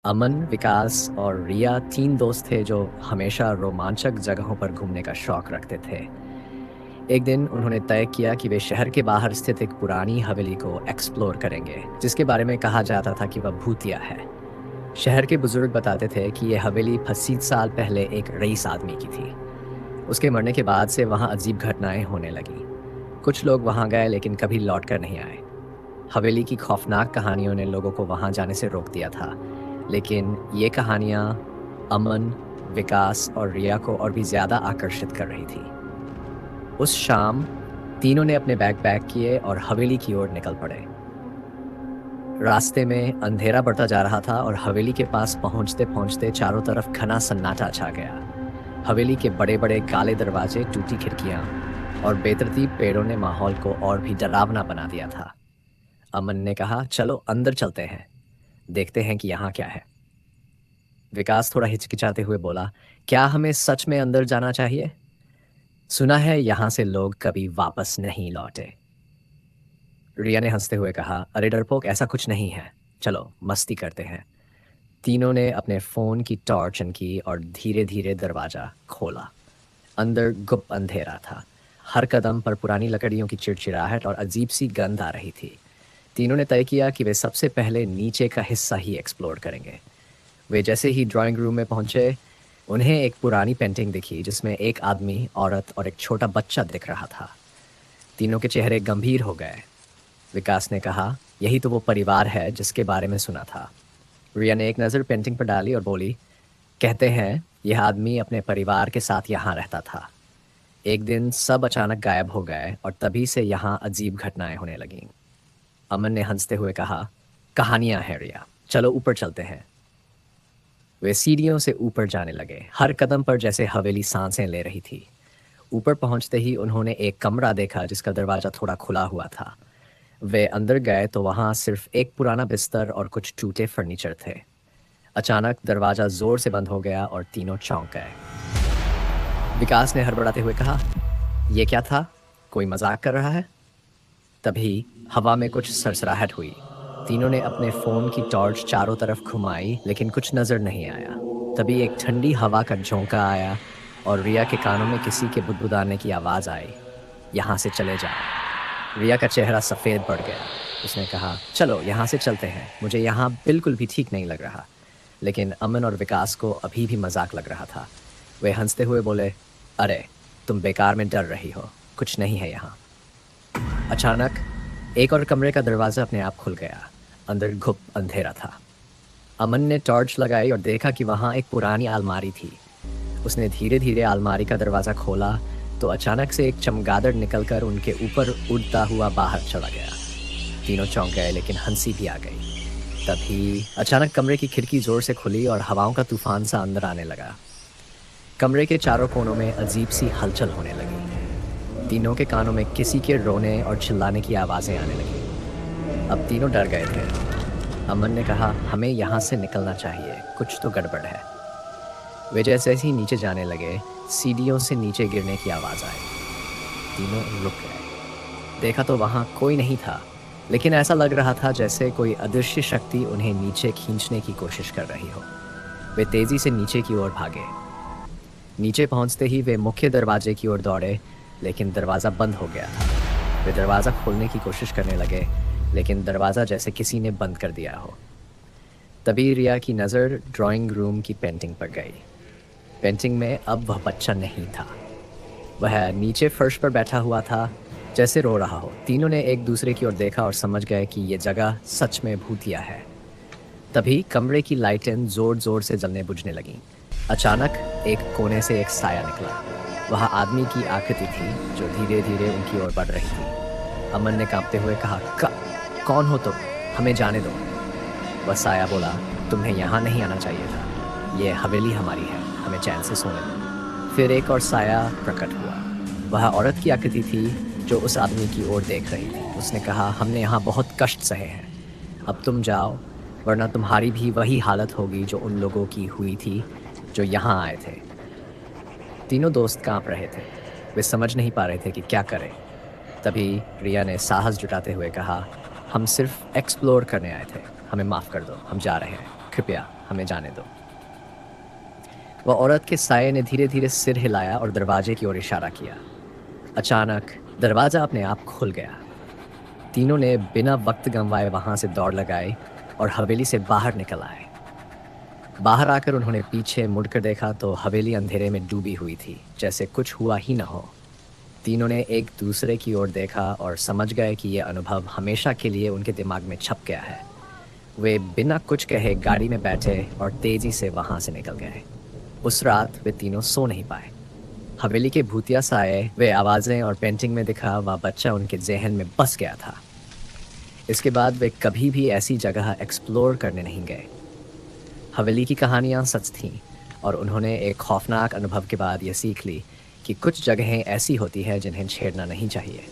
अमन, विकास और रिया 3 दोस्त थे जो हमेशा रोमांचक जगहों पर घूमने का शौक रखते थे। एक दिन उन्होंने तय किया कि वे शहर के बाहर स्थित एक पुरानी हवेली को एक्सप्लोर करेंगे, जिसके बारे में कहा जाता था कि वह भूतिया है। शहर के बुजुर्ग बताते थे कि यह हवेली 80 साल पहले एक रईस आदमी की थी। उसके मरने के बाद से वहाँ अजीब घटनाएं होने लगीं। कुछ लोग वहाँ गए लेकिन कभी लौट कर नहीं आए। हवेली की खौफनाक कहानियों ने लोगों को वहाँ जाने से रोक दिया था, लेकिन ये कहानियाँ अमन, विकास और रिया को और भी ज़्यादा आकर्षित कर रही थी। उस शाम तीनों ने अपने बैग पैक किए और हवेली की ओर निकल पड़े। रास्ते में अंधेरा बढ़ता जा रहा था और हवेली के पास पहुंचते पहुंचते चारों तरफ घना सन्नाटा छा गया। हवेली के बड़े बड़े काले दरवाजे, टूटी खिड़कियां और बेतरतीब पेड़ों ने माहौल को और भी डरावना बना दिया था। अमन ने कहा, चलो अंदर चलते हैं, देखते हैं कि यहाँ क्या है। विकास थोड़ा हिचकिचाते हुए बोला, क्या हमें सच में अंदर जाना चाहिए? सुना है यहाँ से लोग कभी वापस नहीं लौटे। रिया ने हंसते हुए कहा, अरे डरपोक, ऐसा कुछ नहीं है, चलो मस्ती करते हैं। तीनों ने अपने फोन की टॉर्च ऑन की और धीरे धीरे दरवाजा खोला। अंदर गुप्त अंधेरा था। हर कदम पर पुरानी लकड़ियों की चिड़चिड़ाहट और अजीब सी गंध आ रही थी। तीनों ने तय किया कि वे सबसे पहले नीचे का हिस्सा ही एक्सप्लोर करेंगे। वे जैसे ही ड्राइंग रूम में पहुंचे, उन्हें एक पुरानी पेंटिंग दिखी जिसमें एक आदमी, औरत और एक छोटा बच्चा दिख रहा था। तीनों के चेहरे गंभीर हो गए। विकास ने कहा, यही तो वो परिवार है जिसके बारे में सुना था। रिया ने एक नज़र पेंटिंग पर डाली और बोली, कहते हैं यह आदमी अपने परिवार के साथ यहाँ रहता था। एक दिन सब अचानक गायब हो गए और तभी से यहाँ अजीब घटनाएं होने लगीं। अमन ने हंसते हुए कहा, कहानियां हैं रिया, चलो ऊपर चलते हैं। वे सीढ़ियों से ऊपर जाने लगे, हर कदम पर जैसे हवेली सांसें ले रही थी। ऊपर पहुंचते ही उन्होंने एक कमरा देखा जिसका दरवाजा थोड़ा खुला हुआ था। वे अंदर गए तो वहां सिर्फ एक पुराना बिस्तर और कुछ टूटे फर्नीचर थे। अचानक दरवाजा जोर से बंद हो गया और तीनों चौंक गए। विकास ने हड़बड़ाते हुए कहा, यह क्या था? कोई मजाक कर रहा है? तभी हवा में कुछ सरसराहट हुई। तीनों ने अपने फोन की टॉर्च चारों तरफ घुमाई लेकिन कुछ नजर नहीं आया। तभी एक ठंडी हवा का झोंका आया और रिया के कानों में किसी के बुदबुदाने की आवाज आई, यहाँ से चले जाओ। रिया का चेहरा सफ़ेद पड़ गया। उसने कहा, चलो यहाँ से चलते हैं, मुझे यहाँ बिल्कुल भी ठीक नहीं लग रहा। लेकिन अमन और विकास को अभी भी मजाक लग रहा था। वे हंसते हुए बोले, अरे तुम बेकार में डर रही हो, कुछ नहीं है यहाँ। अचानक एक और कमरे का दरवाज़ा अपने आप खुल गया। अंदर गुप्त अंधेरा था। अमन ने टॉर्च लगाई और देखा कि वहाँ एक पुरानी अलमारी थी। उसने धीरे धीरे अलमारी का दरवाज़ा खोला तो अचानक से एक चमगादड़ निकलकर उनके ऊपर उड़ता हुआ बाहर चला गया। तीनों चौंक गए लेकिन हंसी भी आ गई। तभी अचानक कमरे की खिड़की ज़ोर से खुली और हवाओं का तूफान सा अंदर आने लगा। कमरे के चारों कोनों में अजीब सी हलचल होने लगी। तीनों के कानों में किसी के रोने और चिल्लाने की आवाज़ें आने लगीं। अब तीनों डर गए थे। अमन ने कहा, हमें यहाँ से निकलना चाहिए, कुछ तो गड़बड़ है। वे जैसे ही नीचे जाने लगे, सीढ़ियों से नीचे गिरने की आवाज़ आई। तीनों रुक गए। देखा तो वहाँ कोई नहीं था, लेकिन ऐसा लग रहा था जैसे कोई अदृश्य शक्ति उन्हें नीचे खींचने की कोशिश कर रही हो। वे तेज़ी से नीचे की ओर भागे। नीचे पहुँचते ही वे मुख्य दरवाजे की ओर दौड़े, लेकिन दरवाज़ा बंद हो गया था। वे दरवाज़ा खोलने की कोशिश करने लगे, लेकिन दरवाज़ा जैसे किसी ने बंद कर दिया हो। तभी रिया की नज़र ड्राइंग रूम की पेंटिंग पर गई। पेंटिंग में अब वह बच्चा नहीं था। वह नीचे फर्श पर बैठा हुआ था, जैसे रो रहा हो। तीनों ने एक दूसरे की ओर देखा और समझ गए कि ये जगह सच में भूतिया है। तभी कमरे की लाइटें ज़ोर ज़ोर से जलने बुझने लगीं। अचानक एक कोने से एक साया निकला। वह आदमी की आकृति थी जो धीरे धीरे उनकी ओर बढ़ रही थी। अमन ने कांपते हुए कहा, कौन हो तुम? हमें जाने दो। वह साया बोला, तुम्हें यहाँ नहीं आना चाहिए था, ये हवेली हमारी है, हमें चैन से सोने दो। फिर एक और साया प्रकट हुआ। वह औरत की आकृति थी जो उस आदमी की ओर देख रही थी। उसने कहा, हमने यहाँ बहुत कष्ट सहे हैं, अब तुम जाओ, वरना तुम्हारी भी वही हालत होगी जो उन लोगों की हुई थी जो यहाँ आए थे। तीनों दोस्त कांप रहे थे। वे समझ नहीं पा रहे थे कि क्या करें। तभी रिया ने साहस जुटाते हुए कहा, हम सिर्फ एक्सप्लोर करने आए थे, हमें माफ़ कर दो, हम जा रहे हैं, कृपया हमें जाने दो। वह औरत के साये ने धीरे-धीरे सिर हिलाया और दरवाजे की ओर इशारा किया। अचानक दरवाज़ा अपने आप खुल गया। तीनों ने बिना वक़्त गँवाए वहाँ से दौड़ लगाई और हवेली से बाहर निकल आए। बाहर आकर उन्होंने पीछे मुड़कर देखा तो हवेली अंधेरे में डूबी हुई थी, जैसे कुछ हुआ ही न हो। तीनों ने एक दूसरे की ओर देखा और समझ गए कि ये अनुभव हमेशा के लिए उनके दिमाग में छप गया है। वे बिना कुछ कहे गाड़ी में बैठे और तेजी से वहां से निकल गए। उस रात वे तीनों सो नहीं पाए। हवेली के भूतिया साए, वे आवाजें और पेंटिंग में दिखा वह बच्चा उनके जहन में बस गया था। इसके बाद वे कभी भी ऐसी जगह एक्सप्लोर करने नहीं गए। हवेली की कहानियां सच थीं और उन्होंने एक खौफनाक अनुभव के बाद यह सीख ली कि कुछ जगहें ऐसी होती हैं जिन्हें छेड़ना नहीं चाहिए।